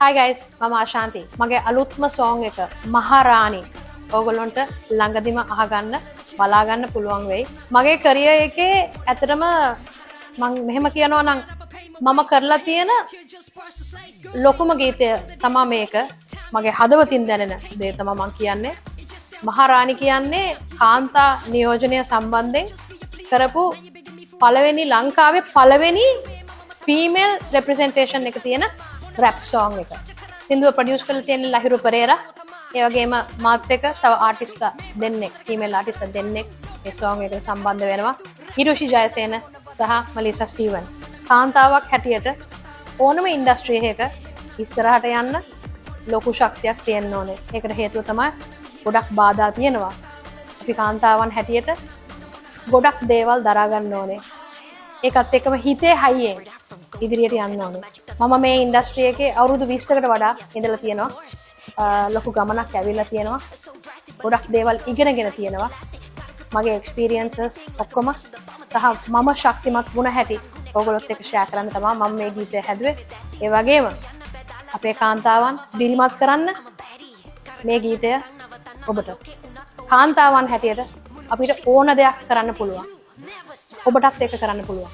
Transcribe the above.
Hi guys, මම ආශාන්ති. මගේ අලුත්ම song එක මහරාණි. ඕගොල්ලන්ට ළඟදිම අහගන්න බලාගන්න පුළුවන් වෙයි. මගේ career එකේ ඇත්තටම මම මෙහෙම කියනවා නම් මම කරලා තියෙන ලොකුම ගීතය තමයි මේක. මගේ හදවතින් දැනෙන දේ තමයි මම කියන්නේ. මහරාණි කියන්නේ කාන්තා නියෝජනය සම්බන්ධයෙන් කරපු පළවෙනි ලංකාවේ පළවෙනි female representation එක තියෙන rap song එක. සින්දුව ප්‍රොඩියුස් කරලා තියෙන ලහිරු පෙරේරා. ඒ වගේම මාත් එක්ක තව ආටිස්ට්ලා දෙන්නෙක්, female ආටිස්ට්ලා දෙන්නෙක් මේ song එකට සම්බන්ධ වෙනවා. හිරුෂි ජයසේන සහ මලීසා ස්ටීවන්. කාන්තාවක් හැටියට ඕනම ඉන්ඩස්ට්‍රි එකක ඉස්සරහට යන්න ලොකු ශක්තියක් තියෙන්න ඕනේ. ඒකට හේතුව තමයි ගොඩක් බාධා තියෙනවා. අපි කාන්තාවන් හැටියට ගොඩක් දේවල් දරා ගන්න ඕනේ. ඒකත් එක්කම හිතේ හයියෙන් ඉදිරියට යන්න ඕනේ. මම මේ ඉන්ඩස්ට්‍රි එකේ අවුරුදු 20කට වඩා ඉඳලා තියෙනවා. ලොකු ගමනක් ඇවිල්ලා තියෙනවා. ගොඩක් දේවල් ඉගෙනගෙන තියෙනවා. මගේ එක්ස්පීරියන්සස් ඔක්කොම සහ මම ශක්තිමත් වුණ හැටි ඔයගොල්ලොත් එක්ක ෂෙයා කරන්න තමයි මම මේ ගීතය හැදුවේ. ඒ වගේම අපේ කාන්තාවන් බිරිමත් කරන්න මේ ගීතය ඔබට කාන්තාවන් හැටියට අපිට ඕන දෙයක් කරන්න පුළුවන්. ඔබටත් ඒක කරන්න පුළුවන්.